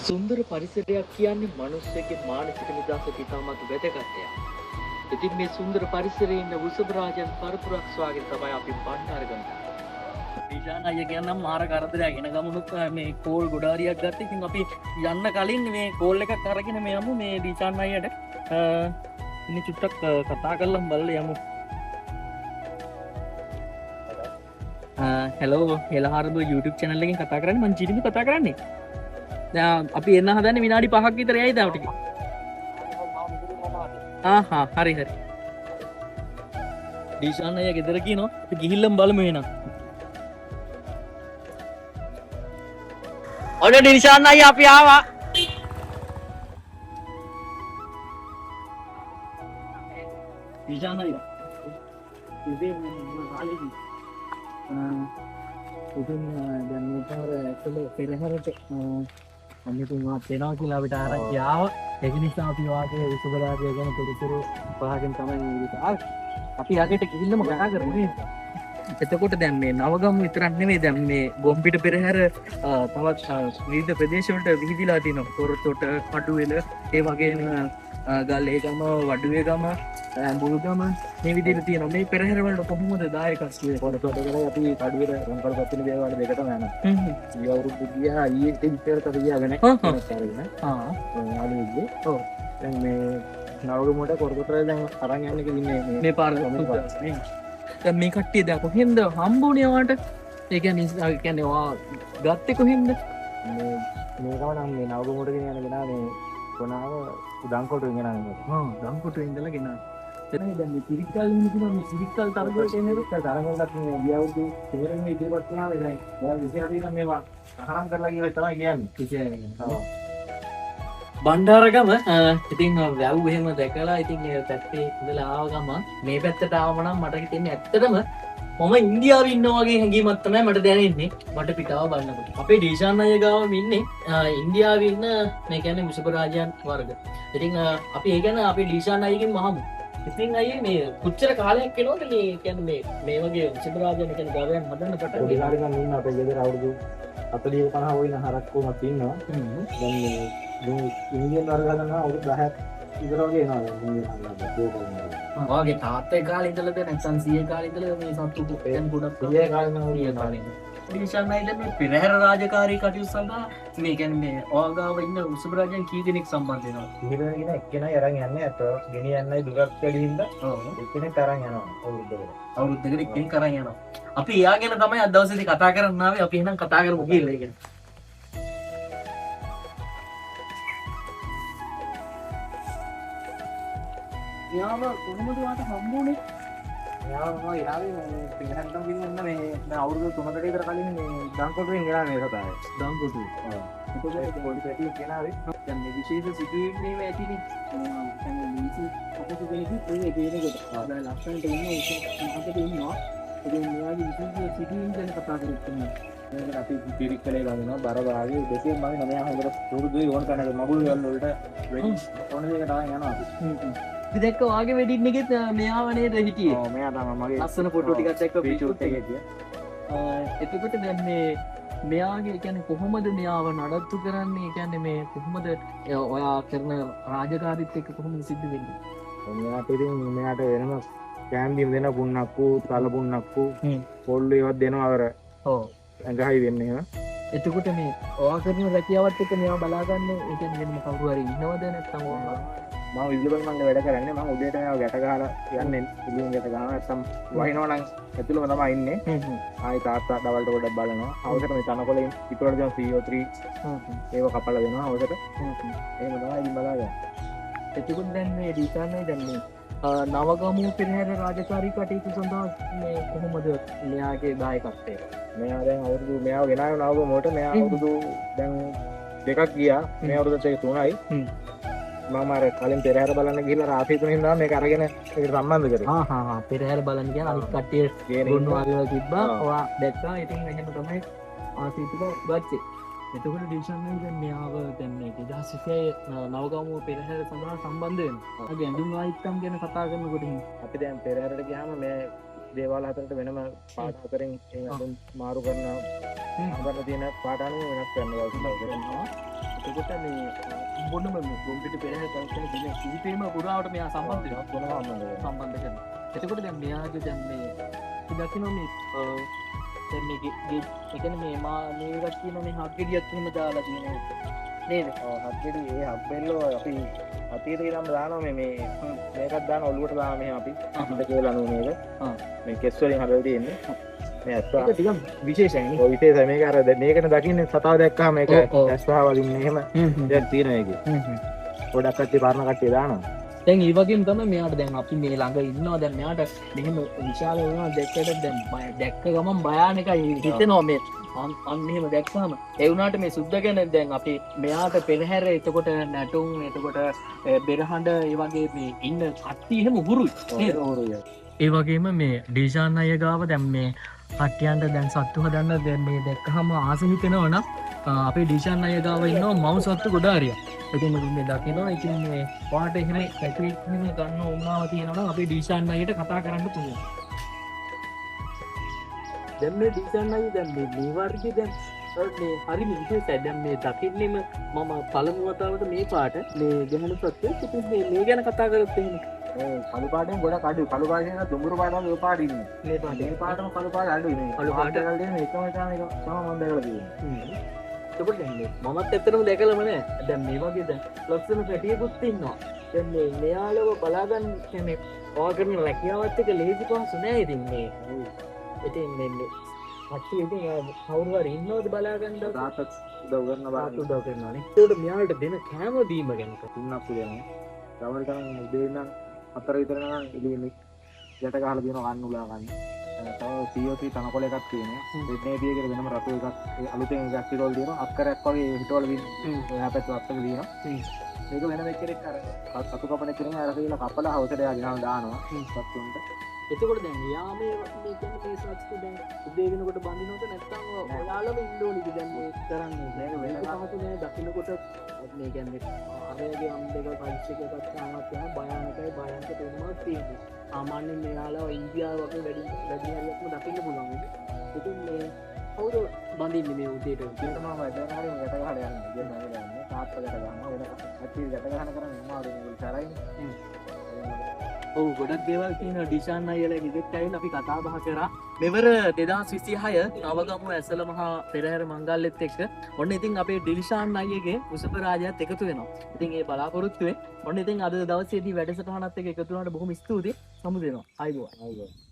සුන්දර පරිසරයක් කියන්නේ මිනිස්සුගේ මානසික නිදහසට ඉතාමත් වැදගත් දෙයක්. ඉතින් මේ සුන්දර පරිසරයේ ඉන්න වෘෂභ රාජයන් පරපුරක් ස්වාගත තමයි අපි බණ්ඩාරගම. ඊශාන අයියා කියන්නම් මාර කරදරයක් එන ගමනුත් මේ කෝල් ගොඩාරියක් ගත්තා. ඉතින් අපි යන්න කලින් මේ කෝල් එකක් අරගෙන මේ යමු මේ ඊශාන අයියට. ඉන්නේ චුට්ටක් කතා කරලා බලලා යමු. හෙලෝ හෙලහරබ YouTube channel එකෙන් කතා කරන්නේ මං ජීවිතේ කතා කරන්නේ. දැන් අපි එන්න හදන්නේ විනාඩි 5ක් විතර යයි තාම ටික. හරි හරි. ඩීෂාන් අයියා ගෙදර කියනවා අපි ගිහිල්ලම බලමු එහෙනම්. ඔන්න ඩීෂාන් අයියා අපි ආවා. ඩීෂාන් අයියා. ඉතින් කාලේදී උතුම් දැන් මේකවර ඇතුළේ පෙරහැරට අනිතුමා තේනවා කියලා අපිට ආරංචි ආවා. ඒක නිසා අපි වාගේ විසුබරාජය ගැන තොරතුරු පහකින් තමයි ඉන්නේ. අපි යකට ගිහිල්ලාම කතා කරමු නේද? එතකොට දැන් මේ නවගම විතරක් නෙමෙයි දැන් මේ ගොම්පිට පෙරහැර තවත් විවිධ ප්‍රදේශ වලට විහිදිලා තියෙනවා. කොරතොට, කඩුවෙල, ඒ වගේම ගල්ලේගම, වඩුවේගම, ඇඹුල්ගම මේ විදිහට තියෙනවා. මේ පෙරහැර වලට කොහොමද දායකත්වය? කොරතොට කරලා අපි කඩුවෙල රංකල්පත්තින දේවාල දෙකටම යනවා. ඊ අවුරුදු ගියා ඊයේ ඉතින් පෙරට ගියාගෙන ආලුවිද්දේ. ඔව්. දැන් මේ නවගමට කොරතොට දැන් අරන් යන්න කිව්න්නේ මේ පාර නේ. දැන් මේ කට්ටිය දැන් කොහෙන්ද හම්බුනේ වාට? ඒ කියන්නේ වා ගත්තේ කොහෙන්ද? මේකම නම් මේ නවගමට ගෙන යන ගෙනා මේ කොනාව දංකොටුවෙන් ගෙනාවා. දංකොටුවෙන් ඉඳලා ගෙනා. එතන දැන් මේ පිරිකල් ඉන්නවා මේ පිරිකල් තරගවලට එන්නේ තරගවලට මේ ගියවුරු තේරෙන්නේ ඉතිපත් කරනවා දැන්. දැන් විශේෂයෙන් මේවා අහරම් කරලා කියලා තමයි කියන්නේ. කිසියම්. බණ්ඩාරගම ඉතින් වැව් එහෙම දැකලා ඉතින් ඒ පැත්තේ ඉඳලා ආව ගමන් මේ පැත්තට ආවම නම් මට හිතෙන්නේ ඇත්තටම මම ඉන්දියාවේ ඉන්නවා වගේ හැඟීමක් තමයි මට දැනෙන්නේ මට පිටාව බලනකොට. අපේ ඩීෂාන් අයියා ගාවම ඉන්නේ ඉන්දියාවේ ඉන්න මේ කියන්නේ වෘෂභ රාජයන් වර්ග. ඉතින් අපි ඒ කියන්නේ අපේ ඩීෂාන් අයියගෙන් අහමු. ඉතින් අයියේ මේ කොච්චර කාලයක් වෙනවද මේ කියන්නේ මේ වගේ වෘෂභ රාජයන් කියන්නේ ගවයන් හදන්න පටන් ගන්න. ඒ කාලේ නම් ඉන්න අපේ ගෙදර අවුරුදු 40 50 වයින් හරක් කොහොමද ඉන්නවා. දැන් මේ ඉන්දියන් වර්ග ගන්නවා අවුරුදු 10ක් ඉතර වගේ එනවා. වාගේ තාත්තේ කාලේ ඉඳලා දැන් නැත්නම් සීයේ කාලේ ඉඳලා මේ සත්තු දැන් ගොඩක් සීයේ කාලේ නම් සීයේ කාලේ ඉඳලා. ඩීෂාන් අයියා මේ පෙරහැර රාජකාරී කටයුතු සඳහා මේ කියන්නේ මේ ඕගාව ඉන්න වෘෂභ රාජයන් කී දෙනෙක් සම්බන්ධ වෙනවා? ඉහිරගෙන එක්කෙනයි අරන් යන්නේ අත ගෙනියන්නයි දුරක් වැඩි හින්දා. ඔව්. එක්කෙනෙක් අරන් යනවා අවුරුද්දකට. අවුරුද්දකට එක්කෙනෙක් අරන් යනවා. අපි එයා ගැන තමයි අද දවසේදී කතා කරන්න ආවේ. අපි එහෙනම් කතා කරමු කියලා ඒ ගැන. යාම කොහොමද වාට හම්බුනේ? යාම මම යාවේ මේ පිටහන්තම් ගිහින් මේ අවුරුදු 3කට විතර කලින් මේ දංකොටුවෙන් ගෙනා මේ කතාවේ. දංකොටුව. ඔව්. ඒක පොඩි පැටියෙක් ගෙනාවේ. දැන් මේ විශේෂ සිදුවීම් මේව ඇතිනේ. දැන් මිනිස්සු අපිට දෙන්නේ ඒ දේනකොට. දැන් ලස්සනට ඉන්නේ අපිට ඉන්නවා. ඉතින් මෙයාගේ විශේෂ සිදුවීම් ගැන කතා කරන්නේ. මේක අපි පිරික්කලේ ගන්නවා බර භාගයේ දෙකෙන් මම නමයා හොඳට පුරුදුයි ඕන කරන මගුල් වල වලට වෙඩි ඕන දෙයකට ආන් යනවා අපි. අපි දැක්ක වාගේ වෙඩින් එකෙත් මෙයාව නේද හිටියේ. ඔව් මෙයා තමයි මගේ ලස්සන ෆොටෝ ටිකක් දැක්ක ෂූට් එකේ ගියා. එතකොට දැන් මේ මෙයාගේ කියන්නේ කොහොමද මෙයාව නඩත්තු කරන්නේ? කියන්නේ මේ කොහොමද ඔයා කරන රාජකාරීත් එක්ක කොහොමද සිද්ධ වෙන්නේ? මෙයාට ඉතින් මෙයාට වෙනම කැම්බිම් දෙන පුන්නක්කු තල පුන්නක්කු පොල්ලු ඒවත් දෙනවා අර. ඔව්. ඇඟහයි වෙන්නේ එහෙම. එතකොට මේ ඔයා කරන රැකියාවත් එක්ක මෙයාව බලාගන්න ඒ කියන්නේ වෙන කවුරු හරි ඉන්නවද නැත්නම් ඔයා මම විදුලි මණ්ඩල වැඩ කරන්නේ. මම උදේට මේව ගැට ගහලා යන්නේ ඉලියෙන් ගැට ගහනවා නැත්නම් වහිනවා නම් ඇතුළම තමයි ඉන්නේ. ආයි තාත්තා දවල්ට පොඩක් බලනවා. අවසර මේ තනකොළේ පිටුවට දැන් CO3 ඒව කපලා දෙනවා අවසර. එහෙම තමයි ඉතින් බලාගන්න. එතකොට දැන් මේ ඩීසාන්නේ දැන් මේ නවගමු පෙරහැර රාජකාරී කටයුතු සඳහා මේ කොහොමද මෙයාගේ දායකත්වය? මෙයා දැන් අවුරුදු මෙයාව ගෙනාව නවගමට මෙයා අවුරුදු දැන් 2ක් ගියා. මේ අවුරුදු 3යි. මම අර කලින් පෙරහැර බලන්න ගිහලා රාත්‍රී 3 ඉඳන් මේක අරගෙන ඒකට සම්බන්ධ කරේ. පෙරහැර බලන්න කියන අනිත් කට්ටිය ගොන්නු ආවිලා තිබ්බා. ඔයා දැක්කා. ඉතින් එහෙම තමයි ආසීතික ගත්තේ. එතකොට ඩිවිෂන් එකේ දැන් මෙයාව දැන් මේ 2020 නවගමුව පෙරහැර සඳහා සම්බන්ධ වෙනවා. අපි ඇඳුම් ආයිත්තම් ගැන කතා කරනකොට අපි දැන් පෙරහැරට ගියාම මේ දේවාල හතරට වෙනම පාට හතරෙන් ඒ ඇඳුම් මාරු කරන ආවරණ තියෙන පාට අනුව වෙනස් කරනවා. එතකොට මේ මොනම ගොම්පිට පෙරහැර තවස්සන දින කිහිපෙම පුරාවට මෙයා සම්බන්ධ කරනවා. එතකොට දැන් මෙයාගේ දැන් මේ දකින්න මේ දැන් මේ එකන මේ මේකත් කියන මේ හක්ගෙඩියක් එහෙම දාලා තියෙනවා නේද? හක්ගෙඩි ඒ හබ්බෙල්ලෝ අපි අතීතේ නම් දානවා මේ මේකත් දාන ඔලුවට දාන මෙහෙම අපි හඳ කියලා නෝ මේක. මේ කෙස් වලින් හදලා තියෙන්නේ. මේ ඇත්ත ටිකක් විශේෂයි නේ. ඔය විශේෂයි මේක අර මේකට දකින්නේ සතාව දැක්කම මේක ඇස්පහ වලින් එහෙම දැන් තියෙන මේකේ. ගොඩක් කට්ටිය පරණ කට්ටිය දානවා. දැන් ඒ වගේම තමයි මෙයාට දැන් අපි මේ ළඟ ඉන්නවා දැන් මෙයාට මෙහෙම විශාල වුණා දැක්කට දැන් දැක්ක ගමන් භයානකයි හිතෙනවා මේ අන්න එහෙම දැක්කම ඒ වුණාට මේ සුද්ධ ගැන දැන් අපි මෙයාට පෙරහැර එතකොට නැටුම් එතකොට බෙරහඬ ඒ වගේ මේ ඉන්න කට්ටිය එහෙම උහුරුයි නේද? ඒ වගේම මේ ඩීෂාන් අය ගාව දැන් මේ කට්ටියන්ට දැන් සත්තු හදන්න දැන් මේ දැක්කහම ආස හිතෙනවා නම් අපේ ඩීෂාන් අය ගාව ඉන්නවා මව් සත්තු ගොඩාරියක්. ඉතින් මේ දකිනවා ඉතින් මේ වාට එහෙම පැට්‍රික් එහෙම ගන්න උනාව තියෙනවා නම් අපේ ඩීෂාන් අයියට කතා කරන්න පුළුවන්. දැන් මේ ඩීෂාන් අය දැන් මේ වර්ගයේ දැන් මේ හරි විශේෂයි. දැන් මේ දකින්නෙම මම පළමු වතාවට මේ පාට මේ ගැහණු සත්‍ය ඉතින් මේ ගැන කතා කරත් එහෙම කළු පාටෙන් ගොඩක් අඩුයි. කළු පාටෙන් දුඹුරු පාටම ඒ පාට ඉන්නේ. මේ පාටම කළු පාට අඩුයි නේ. කළු පාට වල දෙන එකම එක තමයි මම දැකලා තියෙන්නේ. එතකොට දැන් මමත් ඇත්තටම දැකලාම නෑ. දැන් මේ වගේ දැන් ලස්සන පැටියෙකුත් ඉන්නවා. දැන් මේ මෙයාලව බලාගන්න කියන්නේ ඔයා කරන රැකියාවත් එක්ක ලේසි පහසු නෑ ඉතින් මේ. ඉතින් මේ කට්ටිය ඉතින් කවුරු හරි ඉන්නවද බලාගන්න තාත්තත් උදව් කරනවා උදව් කරනවානේ. ඒකට මෙයාලට දෙන කෑම බීම ගැන තුන්නක් පුදෙනවා. ගවල් කරන් උදේ ඉඳන් 4 විතර නම් ඉලිමි යට ගහලා දෙනවා කන්න උලා ගන්න. තව COT තනකොළ එකක් තියෙනවා. මේ බිය කියලා වෙනම රතු එකක් අලුතෙන් එකක් පිටවල දෙනවා. අක්කරයක් වගේ හිටවල දිනවා. එහා පැත්ත අත්තක දිනවා. මේක වෙනම එක්කෙනෙක් අර සතු කපන කෙනෙක් අර කියලා කපලා හවසට යාගෙන දානවා. සතුන්ට. එතකොට දැන් යා මේ කියන්නේ මේ සත්තු දැන් උදේ වෙනකොට බඳිනවද නැත්නම් ඔයාලම ඉන්න ඕනිද දැන් මේ කරන්නේ? මේක වෙන පහසු නෑ දකින්නකොට මේ කියන්නේ ආරයගේ අම් දෙක පරිච්ඡේද එකක් තාමත් යන භයානකයි භයානක තේරුමක් තියෙනවා. සාමාන්‍යයෙන් මෙයාලා ඉන්දියාව වගේ වැඩි හරියක්ම දකින්න පුළුවන්. ඉතින් මේ කවුද බඳින්නේ මේ උදේට? උදේට මම දැන් හරියම ගැට ගහලා යන්නේ. ඉතින් මම යන්නේ තාත්තා ගැට ගන්නවා. වෙන ඇටි ගැට ගන්න කරන්නේ මම ආවේ මේගොල්ලෝ තරයිනේ. ඔව් ගොඩක් දේවල් තියෙනවා. ඩිෂාන් අයියලා ගෙදරට ඇවිල්ලා අපි කතා බහ කරා. මෙවර 2026 නවගමු ඇසල මහා පෙරහැර මංගල්‍යෙත් එක්ක ඔන්න ඉතින් අපේ ඩිෂාන් අයියගේ උසප රාජයාත් එකතු වෙනවා. ඉතින් ඒ බලාපොරොත්තුවේ ඔන්න ඉතින් අද දවසේදී වැඩසටහනත් එක්ක එකතු වුණාට බොහොම ස්තුතියි. සමු දෙනවා. ආයිබෝවන්.